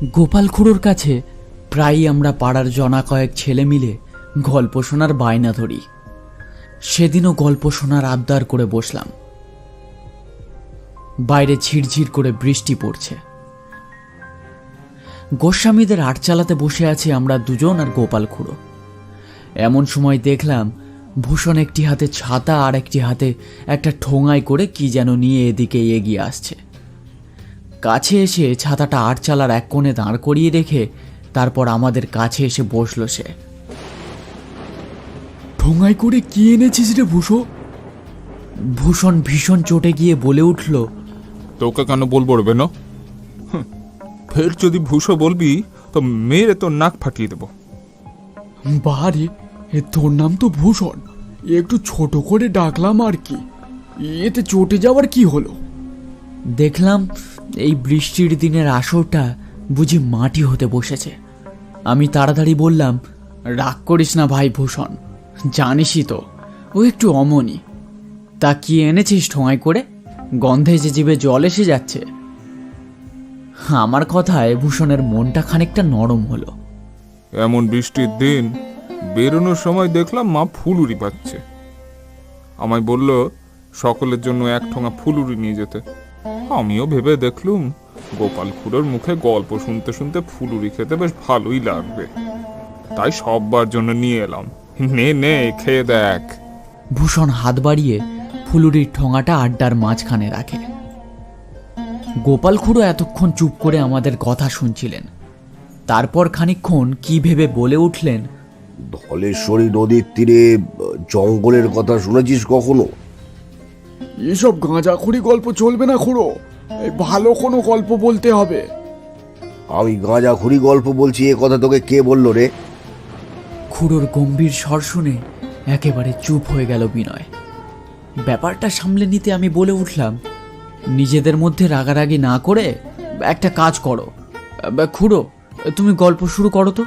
গোপাল খুড়োর কাছে প্রায়ই আমরা পাড়ার জনা কয়েক ছেলে মিলে গল্প শোনার বায়না ধরি। সেদিনও গল্প শোনার আবদার করে বসলাম। বাইরে ঝিরঝির করে বৃষ্টি পড়ছে। গোস্বামীদের আট চালাতে বসে আছি আমরা দুজন আর গোপাল খুড়ো। এমন সময় দেখলাম ভূষণ একটি হাতে ছাতা আর একটি হাতে একটা ঠোঙায় করে কি যেন নিয়ে এদিকে এগিয়ে আসছে। কাছে এসে ছাতাটা আট চালার এক কোণে দাঁড় করিয়ে রেখে তারপর আমাদের কাছে এসে বসল সে। ঠোঙায় করে কি এনেছিস রে ভূষো? ভূষণ ভীষণ চটে গিয়ে বলে উঠল, তোকে কেন বলবো রে বেনো? ফের যদি ভূষো বলবি তো মেরে তোর নাক ফাটিয়ে দেবো। বারে, তোর নাম তো ভূষণ, একটু ছোট করে ডাকলাম আর কি, এতে চটে যাওয়ার কি হলো? দেখলাম এই বৃষ্টির দিনের আসরটা বুঝি মাটি হতে বসেছে। আমি তাড়াতাড়ি বললাম, রাগ করিস না ভাই ভূষণ, জানিসই তো ও একটু অমনি। তা কি এনেছিস ঠোঙায় করে? গন্ধে যে জিভে জল এসে যাচ্ছে। আমার কথায় ভূষণের মনটা খানিকটা নরম হলো। এমন বৃষ্টির দিন বেরোনোর সময় দেখলাম মা ফুলুরি পাচ্ছে। আমায় বলল সকলের জন্য এক ঠোঙা ফুলুরি নিয়ে যেতে। আমিও ভেবে দেখলুম গোপাল খুড়োর মুখে গল্প শুনতে শুনতে ফুলুরি খেতে বেশ ভালোই লাগবে, তাই সববার জন্য নিয়ে এলাম। নে নে, খেয়ে দেখ। ভূষণ হাত বাড়িয়ে ফুলুরির ঠোঙাটা আড্ডার মাঝখানে রাখে। গোপাল খুড়ো এতক্ষণ চুপ করে আমাদের কথা শুনছিলেন। তারপর খানিকক্ষণ কি ভেবে বলে উঠলেন, ধলেশ্বরী নদীর তীরে জঙ্গলের কথা শুনেছিস কখনো? এসব গাঁজাখুরি গল্প চলবে না খুড়ো, এই ভালো কোনো গল্প বলতে হবে। আমি গাঁজাখুরি গল্প বলছি, এ কথা তোকে কে বললো রে? খুড়োর গম্ভীর স্বর শুনে একেবারে চুপ হয়ে গেল বিনয়। ব্যাপারটা সামলে নিতে আমি বলে উঠলাম, নিজেদের মধ্যে রাগারাগি না করে একটা কাজ করো। খুড়ো, তুমি গল্প শুরু করো তো।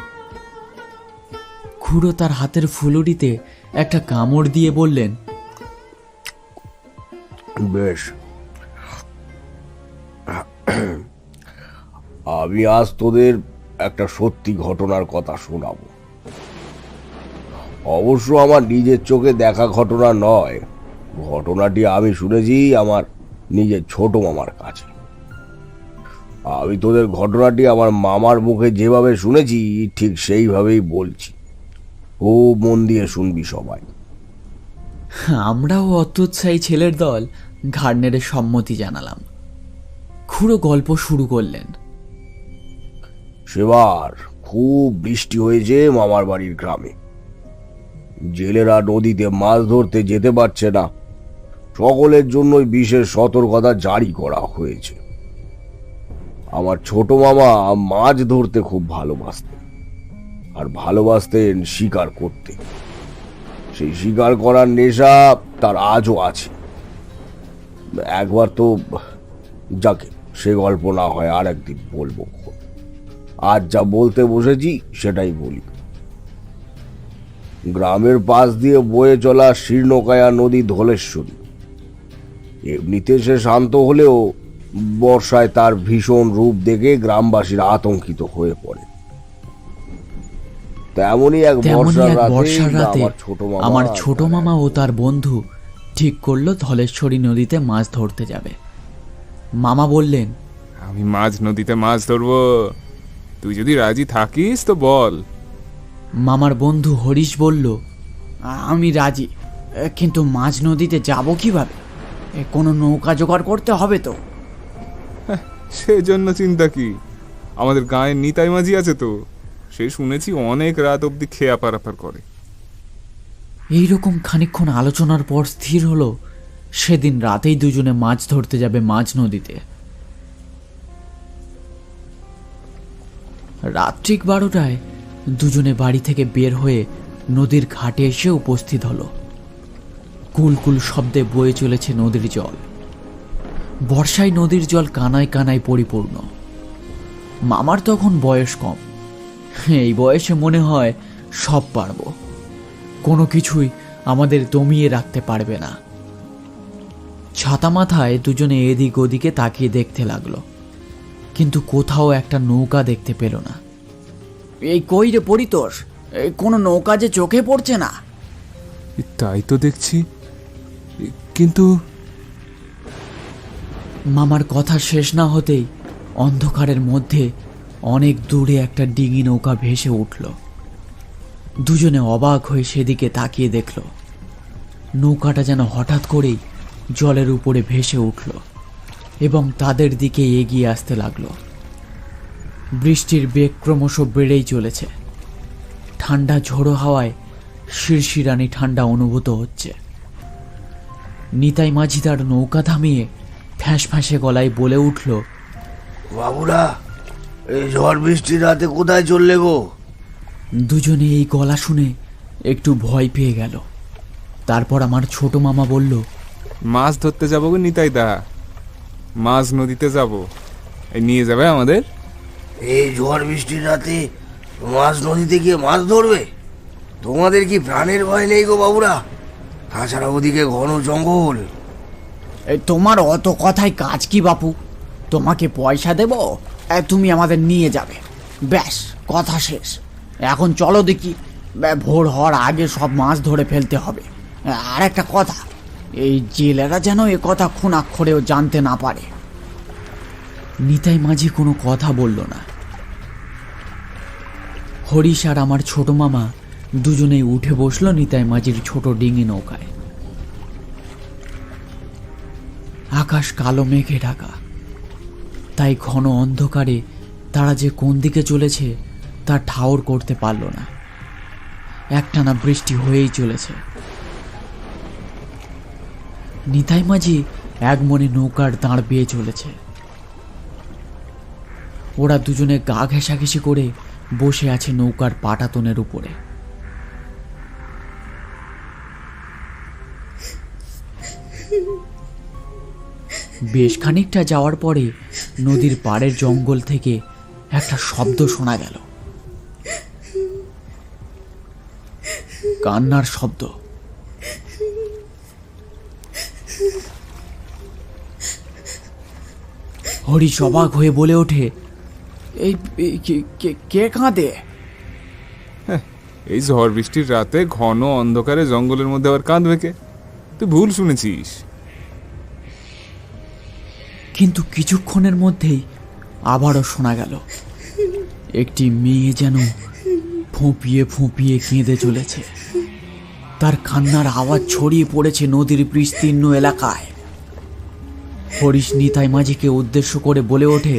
খুড়ো তার হাতের ফুলুরিতে একটা কামড় দিয়ে বললেন, বেশ, আমি আজ তোদের একটা সত্যি ঘটনার কথা শোনাবো। অবশ্য আমার নিজের চোখে দেখা ঘটনা নয়, ঘটনাটি আমি শুনেছি আমার নিজের ছোট মামার কাছে। আমি তোদের ঘটনাটি আমার মামার মুখে যেভাবে শুনেছি ঠিক সেইভাবেই বলছি, খুব মন দিয়ে শুনবি সবাই। আমরাও অত্যুৎসাহী ছেলের দল ঘাড় নেড়ে সম্মতি জানালাম। খুড়ো গল্প শুরু করলেন। সেবার খুব বৃষ্টি হয়েছে মামার বাড়ির গ্রামে। জেলেরা নদীতে মাছ ধরতে যেতে পারছে না, সকলের জন্যই বিশেষ সতর্কতা জারি করা হয়েছে। আমার ছোট মামা মাছ ধরতে খুব ভালোবাসতেন, আর ভালোবাসতেন শিকার করতে। সেই শিকার করার নেশা তার আজও আছে। একবার তো, যাকে সে গল্প না হয় আর একদিন বলবো। আজ যা বলতে বসেছি সেটাই বলি। গ্রামের পাশ দিয়ে বয়ে চলা শীর্ণকায়া নদী ধলেশ্বরী। এমনিতে সে শান্ত হলেও বর্ষায় তার ভীষণ রূপ দেখে গ্রামবাসীরা আতঙ্কিত হয়ে পড়ে। তেমনই এক বর্ষার রাতে আমার ছোট মামা ও তার বন্ধু ঠিক করলো ধলেশ্বরী নদীতে মাছ ধরতে যাবে। মামা বললেন, আমি মাঝ নদীতে মাছ ধরবো, তুই যদি রাজি থাকিস তো বল। মামার বন্ধু হরিশ বলল, আমি রাজি, কিন্তু মাঝ নদীতে যাব কিভাবে? কোনো নৌকা জোগাড় করতে হবে তো। সেজন্য চিন্তা কি, আমাদের গায়ে নিতাই মাঝি আছে তো, সে শুনেছি অনেক রাত অব্দি খেয়া পারাপার করে। এইরকম খানিকক্ষণ আলোচনার পর স্থির হলো সেদিন রাতেই দুজনে মাছ ধরতে যাবে মাঝ নদীতে। রাত ঠিক 12টায় দুজনে বাড়ি থেকে বের হয়ে নদীর ঘাটে এসে উপস্থিত হলো। কুলকুল শব্দে বয়ে চলেছে নদীর জল। বর্ষায় নদীর জল কানায় কানায় পরিপূর্ণ। মামার তখন বয়স কম, এই বয়সে মনে হয় সব পারবো, কোনো কিছুই আমাদের দমিয়ে রাখতে পারবে না। ছাতা মাথায় দুজনে এদিক ওদিকে তাকিয়ে দেখতে লাগলো, কিন্তু কোথাও একটা নৌকা দেখতে পেল না। এই কই রে পরিতোষ, এই কোনো নৌকা যে চোখে পড়ছে না। তাই তো দেখছি, কিন্তু মামার কথা শেষ না হতেই অন্ধকারের মধ্যে অনেক দূরে একটা ডিঙি নৌকা ভেসে উঠল। দুজনে অবাক হয়ে সেদিকে তাকিয়ে দেখল নৌকাটা যেন হঠাৎ করেই জলের উপরে ভেসে উঠল এবং তাদের দিকে এগিয়ে আসতে লাগলো। বৃষ্টির বেগ ক্রমশ বেড়েই চলেছে। ঠান্ডা ঝোড়ো হাওয়ায় শিরশিরানি ঠান্ডা অনুভূত হচ্ছে। নিতাই মাঝি তার নৌকা থামিয়ে ফ্যাঁস ফ্যাঁসে গলায় বলে উঠল, বাবুরা, এই ঝড় বৃষ্টির রাতে কোথায় চললে গো? দুজনে এই গলা শুনে একটু ভয় পেয়ে গেল। তারপর আমার ছোট মামা বলল, মাছ ধরতে যাবো গো নিতাই দা, মাছ নদীতে যাব, এই নিয়ে যাবে আমাদের? এই ঝড় বৃষ্টির রাতে মাছ নদীতে গিয়ে মাছ ধরবে? তোমাদের কি প্রাণের ভয় নেই গো বাবুরা? তাছাড়া ওদিকে ঘন জঙ্গল। এই তোমার অত কথায় কাজ কি বাপু? তোমাকে পয়সা দেব, তুমি আমাদের নিয়ে যাবে, ব্যাস কথা শেষ। এখন চলো দেখি, ভোর হওয়ার আগে সব মাছ ধরে ফেলতে হবে। আর একটা কথা, এই জেলেরা যেন এ কথা খুনাক্ষরেও জানতে না পারে। নিতাই মাঝি কোনো কথা বলল না। হরিশ আর আমার ছোট মামা দুজনেই উঠে বসলো নিতাই মাঝির ছোট ডিঙি নৌকায়। আকাশ কালো মেঘে ঢাকা, তাই ঘন অন্ধকারে তারা যে কোন দিকে চলেছে তা ঠাউর করতে পারল না। একটানা বৃষ্টি হয়েই চলেছে। নিতাই মাঝি এক মনে নৌকার দাঁড় বেয়ে চলেছে। ওরা দুজনে গা ঘেঁষাঘেঁষি করে বসে আছে নৌকার পাটাতনের উপরে। বেশ খানিকটা যাওয়ার পরে নদীর পাড়ের জঙ্গল থেকে একটা শব্দ শোনা গেল, কান্নার শব্দ। হরিশ অবাক হয়ে বলে ওঠে, এই কে কাঁদে? এই ঝড় বৃষ্টির রাতে ঘন অন্ধকারে জঙ্গলের মধ্যে আবার কাঁদবে কে? তুই ভুল শুনেছিস। কিন্তু কিছুক্ষণের মধ্যেই আবারও শোনা গেল একটি মেয়ে যেন ফুঁপিয়ে ফুঁপিয়ে কেঁদে চলেছে। তার কান্নার আওয়াজ ছড়িয়ে পড়েছে নদীর বিস্তীর্ণ এলাকায়। হরিশ নিতাই মাঝিকে উদ্দেশ্য করে বলে ওঠে,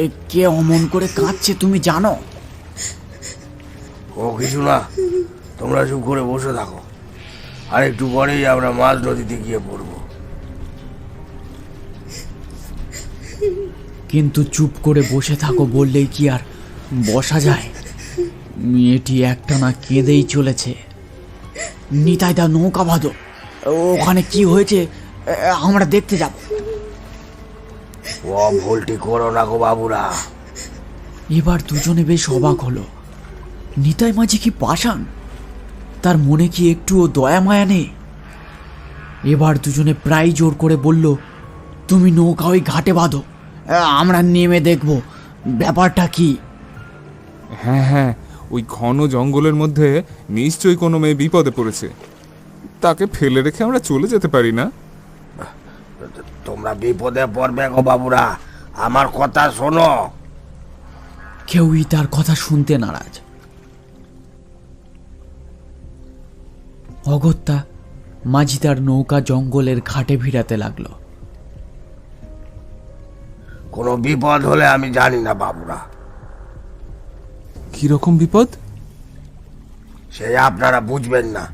এ কে অমন করে কাঁদছে তুমি জানো? ও কিছু না, তোমরা চুপ করে বসে থাকো, আর একটু পরেই আমরা মাছ নদীতে গিয়ে পড়বো। কিন্তু চুপ করে বসে থাকো বললেই কি আর বসা যায়? মেয়েটি একটানা কেঁদেই চলেছে। নিতাইদা নৌকা বাঁধো, ওখানে কি হয়েছে আমরা দেখতে যাব। ও ভুলটি করো না গো বাবুরা। এবার দুজনে বেশ অবাক হলো। নিতাই মাঝি কি পাষাণ? তার মনে কি একটুও দয়া মায়া নেই? এবার দুজনে প্রায় জোর করে বলল, তুমি নৌকা ওই ঘাটে বাঁধো, আমরা নেমে দেখব ব্যাপারটা কি। হ্যাঁ হ্যাঁ, ওই ঘন জঙ্গলের মধ্যে নিশ্চয়ই কোনো মেয়ে বিপদে পড়েছে, তাকে ফেলে রেখে আমরা চলে যেতে পারি না। তোমরা বিপদে পড়বে গো বাবুরা, আমার কথা শোনো। কেউই তার কথা শুনতে নারাজ। অগত্যা মাঝি তার নৌকা জঙ্গলের ঘাটে ভিড়াতে লাগলো। কোনো বিপদ হলে আমি জানি না বাবুরা। কিরকম বিপদ? সে আপনারা বুঝবেন না।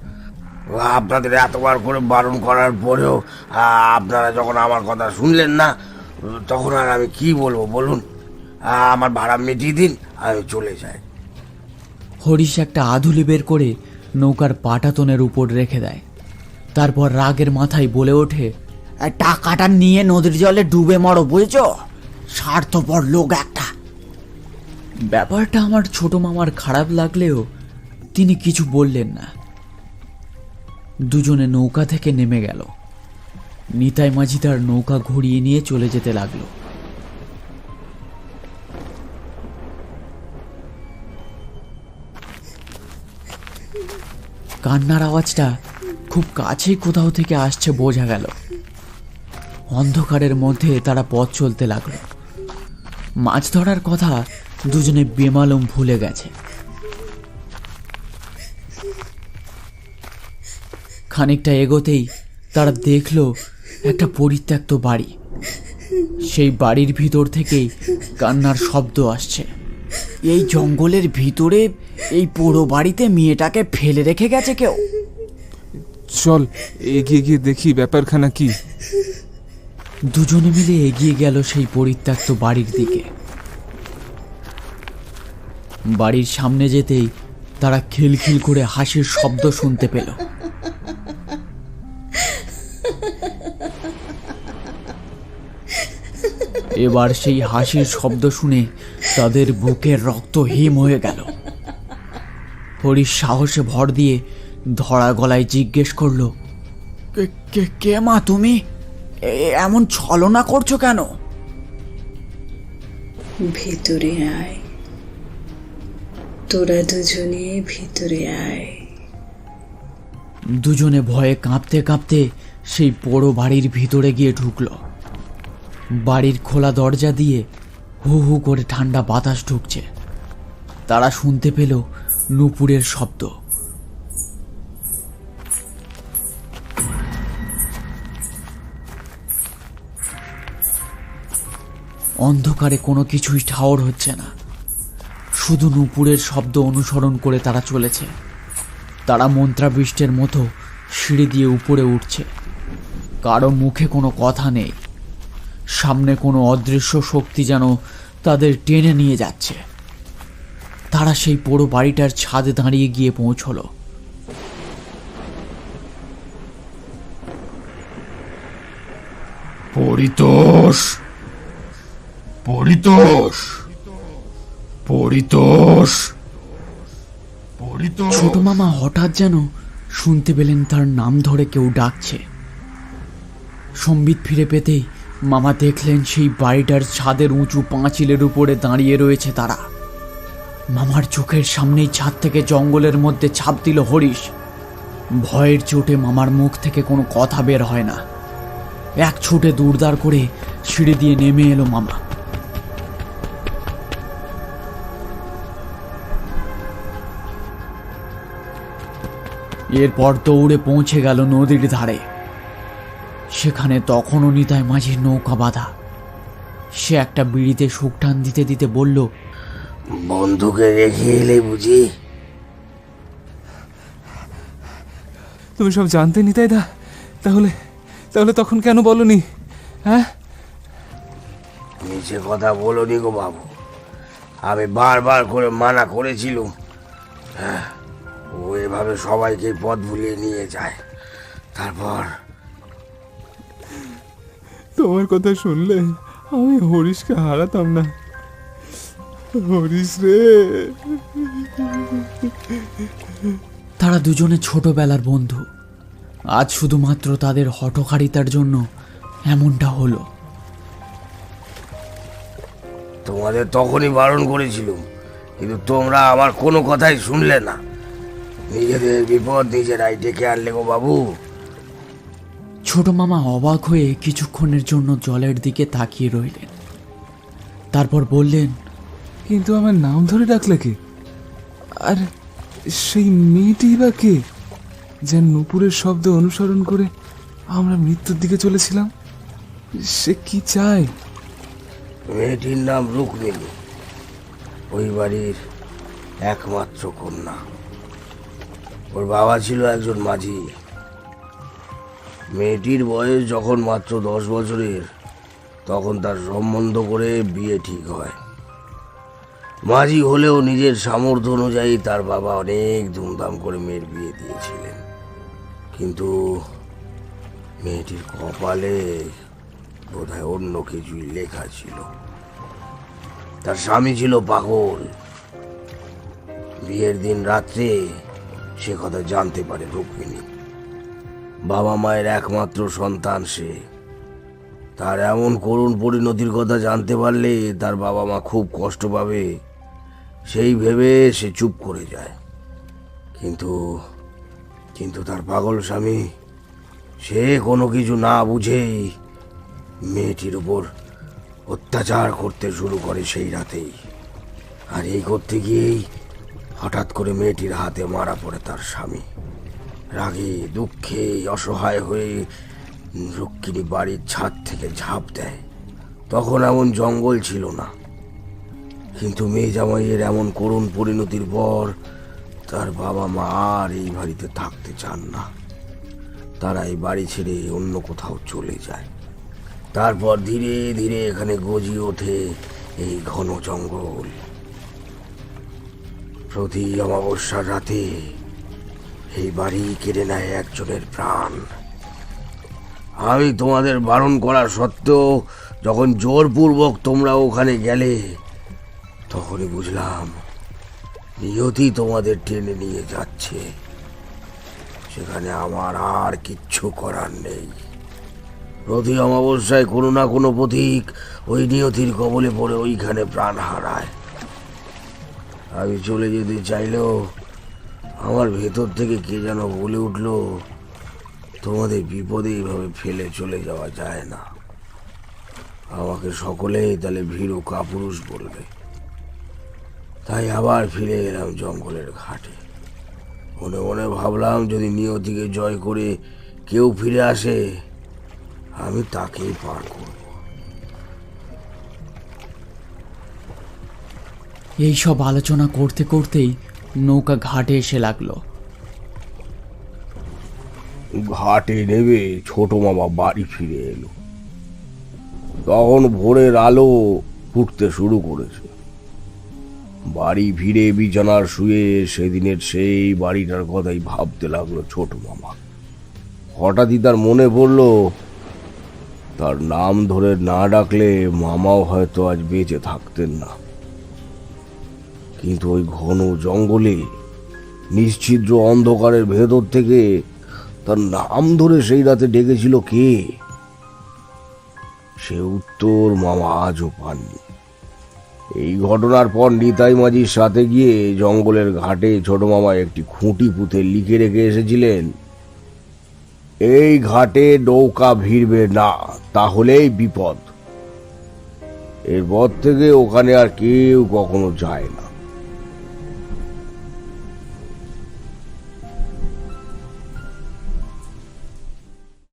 আপনাদের এতবার করে বারণ করার পরেও আপনারা যখন আমার কথা শুনলেন না, তখন আর আমি কি বলবো বলুন? আমার ভাড়া মিটিয়ে দিন, আমি চলে যাই। হরিশ একটা আধুলি বের করে নৌকার পাটাতনের উপর রেখে দেয়। তারপর রাগের মাথায় বলে ওঠে, টাকাটা নিয়ে নদীর জলে ডুবে মরো, বুঝেছো? স্বার্থপর লোক একটা। ব্যাপারটা আমার ছোট মামার খারাপ লাগলেও তিনি কিছু বললেন না। দুজনে নৌকা থেকে নেমে গেল। নিতাই মাঝি তার নৌকা ঘুরিয়ে নিয়ে চলে যেতে লাগলো। কান্নার আওয়াজটা খুব কাছেই কোথাও থেকে আসছে বোঝা গেল। অন্ধকারের মধ্যে তারা পথ চলতে লাগলো। মাছ ধরার কথা দুজনে বেমালুম ভুলে গেছে। খানিকটা এগোতেই তারা দেখলো একটা পরিত্যক্ত বাড়ি। সেই বাড়ির ভিতর থেকেই কান্নার শব্দ আসছে। এই জঙ্গলের ভিতরে এই পোড়ো বাড়িতে মেয়েটাকে ফেলে রেখে গেছে কেউ। চল এগিয়ে গিয়ে দেখি ব্যাপারখানা কি। দুজনে মিলে এগিয়ে গেল সেই পরিত্যক্ত বাড়ির দিকে। বাড়ির সামনে যেতেই তারা খিলখিল করে হাসির শব্দ শুনতে পেল। এবার সেই হাসির শব্দ শুনে তাদের বুকের রক্ত হিম হয়ে গেল। হরিশ সাহসে ভর দিয়ে ধরা গলায় জিজ্ঞেস করলো, কে মা তুমি? এমন ছলনা করছো কেন? ভিতরে আয়, তোরা দুজনে ভিতরে আয়। দুজনে ভয়ে কাঁপতে কাঁপতে সেই পোড়ো বাড়ির ভিতরে গিয়ে ঢুকলো। বাড়ির খোলা দরজা দিয়ে হু হু করে ঠান্ডা বাতাস ঢুকছে। তারা শুনতে পেল নূপুরের শব্দ। অন্ধকারে কোনো কিছুই ঠাওর হচ্ছে না, শুধু নূপুরের শব্দ অনুসরণ করে তারা চলেছে। তারা মন্ত্রাবিষ্টের মতো সিঁড়ি দিয়ে উপরে উঠছে। কারো মুখে কোনো কথা নেই। সামনে কোনো অদৃশ্য শক্তি যেন তাদের টেনে নিয়ে যাচ্ছে। তারা সেই পোড়ো বাড়িটার ছাদে দাঁড়িয়ে গিয়ে পৌঁছলো। পরিতোষ, পরিতোষ, পরিতোষ, পরিতোষ। ছোট মামা হঠাৎ যেন শুনতে পেলেন তার নাম ধরে কেউ ডাকছে। সম্বিত ফিরে পেতেই মামা দেখলেন সেই বাড়িটার ছাদের উঁচু পাঁচিলের উপরে দাঁড়িয়ে রয়েছে তারা। মামার চোখের সামনেই ছাদ থেকে জঙ্গলের মধ্যে ছাপ দিল হরিশ। ভয়ের চোটে মামার মুখ থেকে কোনো কথা বের হয় না। এক ছুটে দূরদার করে সিঁড়ি দিয়ে নেমে এলো মামা। এরপর দৌড়ে পৌঁছে গেল নদীর ধারে। সেখানে তখনও নিতাই মাঝির নৌকা বাঁধা। সে একটা বিড়িতে শুক টান দিতে দিতে বলল, বন্ধুকে রেখে এলে বুঝি? তুমি সব জানতে নিতাই দা, তাহলে তাহলে তখন কেন বলনি? হ্যাঁ, নিচে কথা বলনি গো বাবু। আমি বারবার করে মানা করেছিলুম। ও এভাবে সবাইকে পথ ভুলিয়ে নিয়ে যায়। তারপর তোমার কথা শুনলে আমি হরিশকে হারাতাম না। হরিশ রে। তারা দুজনে ছোটবেলার বন্ধু। আজ শুধুমাত্র তাদের হঠকারিতার জন্য এমনটা হলো। তোমাদের তখনই বারণ করেছিলুম, কিন্তু তোমরা আমার কোনো কথাই শুনলে না। নিজেদের বিপদ নিজেরাই ডেকে আনলে গো বাবু। ছোট মামা অবাক হয়ে কিছুক্ষণের জন্য জলের দিকে তাকিয়ে রইলেন। তারপর বললেন, কিন্তু আমার নাম ধরে ডাকলে কে? আর সেই মেয়েটি বা কে, যে নূপুরের শব্দ অনুসরণ করে আমরা মৃত্যুর দিকে চলেছিলাম? সে কি চায়? মেয়েটির নাম রুক্মিণী, ওই বাড়ির একমাত্র কন্যা। ওর বাবা ছিল একজন মাঝি। মেয়েটির বয়স যখন মাত্র 10 বছরের, তখন তার সম্বন্ধ করে বিয়ে ঠিক হয়। মাঝি হলেও নিজের সামর্থ্য অনুযায়ী তার বাবা অনেক ধুমধাম করে মেয়ের বিয়ে দিয়েছিলেন। কিন্তু মেয়েটির কপালে বোধহয় অন্য কিছুই লেখা ছিল। তার স্বামী ছিল পাগল। বিয়ের দিন রাত্রে সে কথা জানতে পারে রুক্মিণী। বাবা মায়ের একমাত্র সন্তান সে। তার এমন করুণ পরিণতির কথা জানতে পারলে তার বাবা মা খুব কষ্ট পাবে, সেই ভেবে সে চুপ করে যায়। কিন্তু কিন্তু তার পাগল স্বামী সে কোনো কিছু না বুঝেই মেয়েটির উপর অত্যাচার করতে শুরু করে সেই রাতেই। আর এই করতে গিয়েই হঠাৎ করে মেয়েটির হাতে মারা পড়ে তার স্বামী। রাগে দুঃখে অসহায় হয়ে রুক্মিণী বাড়ির ছাদ থেকে ঝাঁপ দেয়। তখন এমন জঙ্গল ছিল না, কিন্তু মেয়ে জামাইয়ের এমন করুণ পরিণতির পর তার বাবা মা আর এই বাড়িতে থাকতে চান না। তারা এই বাড়ি ছেড়ে অন্য কোথাও চলে যায়। তারপর ধীরে ধীরে এখানে গজিয়ে ওঠে এই ঘন জঙ্গল। প্রতি অমাবস্যার রাতে এই বাড়ি কেড়ে নেয় একজনের প্রাণ। আমি তোমাদের বারণ করা সত্ত্বেও যখন জোরপূর্বক তোমরা ওখানে গেলে, তখনই বুঝলাম নিয়তি তোমাদের টেনে নিয়ে যাচ্ছে। সেখানে আমার আর কিচ্ছু করার নেই। প্রতি অমাবস্যায় কোনো না কোনো পথিক ওই নিয়তির কবলে পড়ে ওইখানে প্রাণ হারায়। আমি চলে যেতে চাইলেও আমার ভেতর থেকে কে যেন বলে উঠল, তোমাদের বিপদে এইভাবে ফেলে চলে যাওয়া যায় না। আমাকে সকলেই তাহলে ভীরু কাপুরুষ বলবে। তাই আবার ফিরে এলাম জঙ্গলের ঘাটে। মনে মনে ভাবলাম, যদি নিয়তিকে জয় করে কেউ ফিরে আসে, আমি তাকেই পার করব। এইসব আলোচনা করতে করতেই নৌকা ঘাটে এসে লাগলো। ঘাটে নেমে ছোট মামা বাড়ি ফিরে এলো। তখন ভোরের আলো ফুটতে শুরু করেছে। বাড়ি ফিরে বিছানার শুয়ে সেদিনের সেই বাড়িটার কথাই ভাবতে লাগলো ছোট মামা। হঠাৎই তার মনে পড়ল, তার নাম ধরে না ডাকলে মামাও হয়তো আজ বেঁচে থাকতেন না। কিন্তু ওই ঘন জঙ্গলে নিশ্ছিদ্র অন্ধকারের ভেতর থেকে তার নাম ধরে সেই রাতে ডেকেছিল কে? সে উত্তর মামা আজও পাননি। এই ঘটনার পর নিতাই মাঝির সাথে গিয়ে জঙ্গলের ঘাটে ছোট মামা একটি খুঁটি পুঁতে লিখে রেখে এসেছিলেন, এই ঘাটে নৌকা ভিড়বে না, তাহলেই বিপদ। এরপর থেকে ওখানে আর কেউ কখনো যায় না।